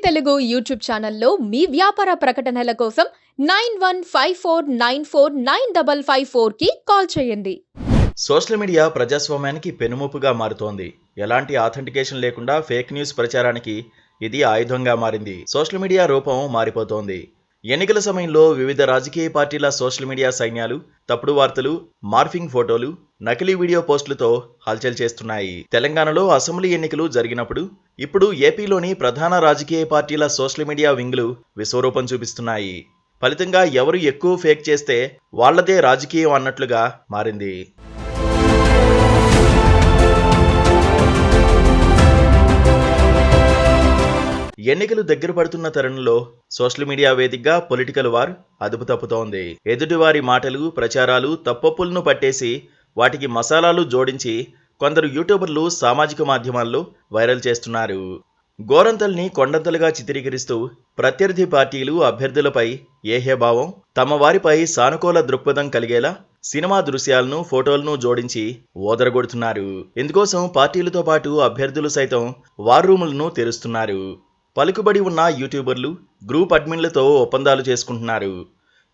Telugu YouTube ఛానల్లో మీ వ్యాపార ప్రకటనల కోసం 9154949554 కి కాల్ చేయండి. సోషల్ మీడియా ప్రజాస్వామ్యానికి పెనుముప్పుగా మారుతోంది. ఎలాంటి ఆథెంటికేషన్ లేకుండా ఫేక్ న్యూస్ ప్రచారానికి ఇది ఆయుధంగా మారింది. సోషల్ మీడియా రూపం మారిపోతోంది. ఎన్నికల సమయంలో వివిధ రాజకీయ పార్టీల సోషల్ మీడియా సైన్యాలు తప్పుడు వార్తలు, మార్ఫింగ్ ఫోటోలు, నకిలీ వీడియో పోస్టులతో హల్చల్ చేస్తున్నాయి. తెలంగాణలో అసెంబ్లీ ఎన్నికలు జరిగినప్పుడు ఇప్పుడు ఏపీలోని ప్రధాన రాజకీయ పార్టీల సోషల్ మీడియా వింగ్లు విశ్వరూపం చూపిస్తున్నాయి. ఫలితంగా ఎవరు ఎక్కువ ఫేక్ చేస్తే వాళ్లదే రాజకీయం అన్నట్లుగా మారింది. ఎన్నికలు దగ్గర పడుతున్న తరుణంలో సోషల్ మీడియా వేదికగా పొలిటికల్ వార్ అదుపు తప్పుతోంది. ఎదుటివారి మాటలు, ప్రచారాలు, తప్పొప్పులను పట్టేసి వాటికి మసాలాలు జోడించి కొందరు యూట్యూబర్లు సామాజిక మాధ్యమాల్లో వైరల్ చేస్తున్నారు. గోరంతల్ని కొండంతలుగా చిత్రీకరిస్తూ ప్రత్యర్థి పార్టీలు, అభ్యర్థులపై ఏహ్యభావం, తమ వారిపై సానుకూల దృక్పథం కలిగేలా సినిమా దృశ్యాలను, ఫోటోలను జోడించి ఓదరగొడుతున్నారు. ఇందుకోసం పార్టీలతో పాటు అభ్యర్థులు సైతం వార్ రూములను తెరుస్తున్నారు. పలుకుబడి ఉన్న యూట్యూబర్లు, గ్రూప్ అడ్మిన్లతో ఒప్పందాలు చేసుకుంటున్నారు.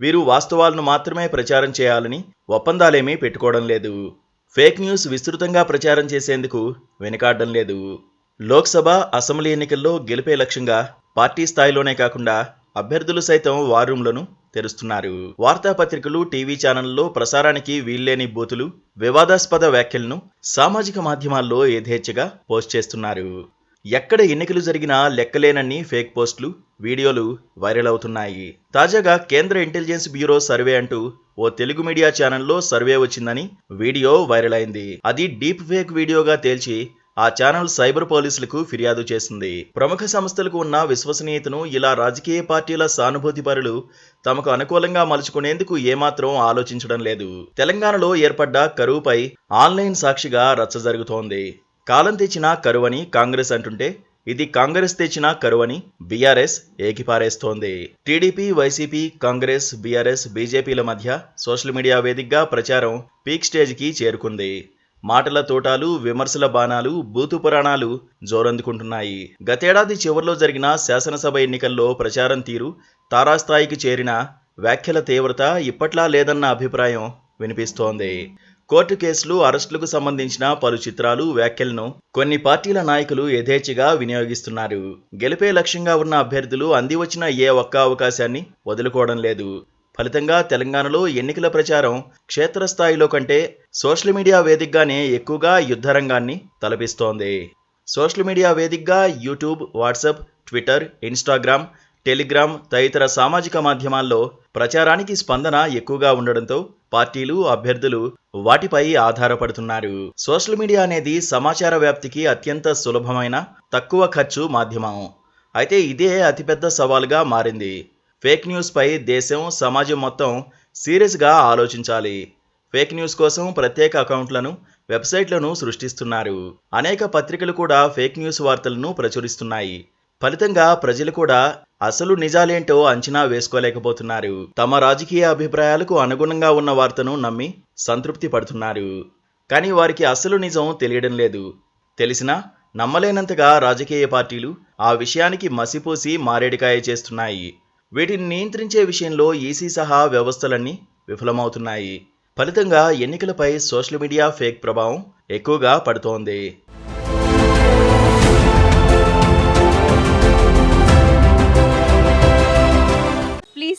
వీరు వాస్తవాలను మాత్రమే ప్రచారం చేయాలని ఒప్పందాలేమీ పెట్టుకోవడం లేదు. ఫేక్ న్యూస్ విస్తృతంగా ప్రచారం చేసేందుకు వెనుకాడడం లేదు. లోక్సభ, అసెంబ్లీ ఎన్నికల్లో గెలిపే లక్ష్యంగా పార్టీ స్థాయిలోనే కాకుండా అభ్యర్థులు సైతం వార్ రూమ్లను తెరుస్తున్నారు. వార్తాపత్రికలు, టీవీ ఛానళ్లలో ప్రసారానికి వీల్లేని బూతులు, వివాదాస్పద వ్యాఖ్యలను సామాజిక మాధ్యమాల్లో యథేచ్ఛగా పోస్ట్ చేస్తున్నారు. ఎక్కడ ఎన్నికలు జరిగినా లెక్కలేనన్ని ఫేక్ పోస్టులు, వీడియోలు వైరల్ అవుతున్నాయి. తాజాగా కేంద్ర ఇంటెలిజెన్స్ బ్యూరో సర్వే అంటూ ఓ తెలుగు మీడియా ఛానల్లో సర్వే వచ్చిందని వీడియో వైరల్ అయింది. అది డీప్ ఫేక్ వీడియోగా తేల్చి ఆ ఛానల్ సైబర్ పోలీసులకు ఫిర్యాదు చేసింది. ప్రముఖ సంస్థలకు ఉన్న విశ్వసనీయతను ఇలా రాజకీయ పార్టీల సానుభూతి పరులు తమకు అనుకూలంగా మలుచుకునేందుకు ఏమాత్రం ఆలోచించడం లేదు. తెలంగాణలో ఏర్పడ్డ కరువుపై ఆన్లైన్ సాక్షిగా రచ్చ జరుగుతోంది. కాలం తెచ్చిన కరువని కాంగ్రెస్ అంటుంటే ఇది కాంగ్రెస్ తెచ్చిన కరువని బీఆర్ఎస్ ఏకిపారేస్తోంది. టీడీపీ, వైసీపీ, కాంగ్రెస్, బీఆర్ఎస్, బీజేపీల మధ్య సోషల్ మీడియా వేదికగా ప్రచారం పీక్ స్టేజ్కి చేరుకుంది. మాటల తోటాలు, విమర్శల బాణాలు, బూతు పురాణాలు జోరందుకుంటున్నాయి. గతేడాది చివరిలో జరిగిన శాసనసభ ఎన్నికల్లో ప్రచారం తీరు తారాస్థాయికి చేరిన వ్యాఖ్యల తీవ్రత ఇప్పట్లా లేదన్న అభిప్రాయం వినిపిస్తోంది. కోర్టు కేసులు, అరెస్టులకు సంబంధించిన పలు చిత్రాలు, వ్యాఖ్యలను కొన్ని పార్టీల నాయకులు యథేచ్ఛగా వినియోగిస్తున్నారు. గెలిపే లక్ష్యంగా ఉన్న అభ్యర్థులు అందివచ్చిన ఏ ఒక్క అవకాశాన్ని వదులుకోవడం లేదు. ఫలితంగా తెలంగాణలో ఎన్నికల ప్రచారం క్షేత్రస్థాయిలో కంటే సోషల్ మీడియా వేదికగానే ఎక్కువగా యుద్ధరంగాన్ని తలపిస్తోంది. సోషల్ మీడియా వేదికగా YouTube, WhatsApp, Twitter, Instagram, Telegram తదితర సామాజిక మాధ్యమాల్లో ప్రచారానికి స్పందన ఎక్కువగా ఉండడంతో పార్టీలు, అభ్యర్థులు వాటిపై ఆధారపడుతున్నారు. సోషల్ మీడియా అనేది సమాచార వ్యాప్తికి అత్యంత సులభమైన, తక్కువ ఖర్చు మాధ్యమం. అయితే ఇదే అతిపెద్ద సవాలుగా మారింది. ఫేక్ న్యూస్ పై దేశం, సమాజం మొత్తం సీరియస్గా ఆలోచించాలి. ఫేక్ న్యూస్ కోసం ప్రత్యేక అకౌంట్లను, వెబ్సైట్లను సృష్టిస్తున్నారు. అనేక పత్రికలు కూడా ఫేక్ న్యూస్ వార్తలను ప్రచురిస్తున్నాయి. ఫలితంగా ప్రజలు కూడా అసలు నిజాలేంటో అంచనా వేసుకోలేకపోతున్నారు. తమ రాజకీయ అభిప్రాయాలకు అనుగుణంగా ఉన్న వార్తను నమ్మి సంతృప్తి పడుతున్నారు. కానీ వారికి అసలు నిజం తెలియడం లేదు. తెలిసినా నమ్మలేనంతగా రాజకీయ పార్టీలు ఆ విషయానికి మసిపూసి మారేడికాయ చేస్తున్నాయి. వీటిని నియంత్రించే విషయంలో ఈసీ సహా వ్యవస్థలన్నీ విఫలమవుతున్నాయి. ఫలితంగా ఎన్నికలపై సోషల్ మీడియా ఫేక్ ప్రభావం ఎక్కువగా పడుతోంది.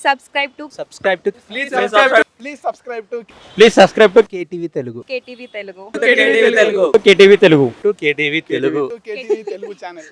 subscribe to KTV Telugu channel.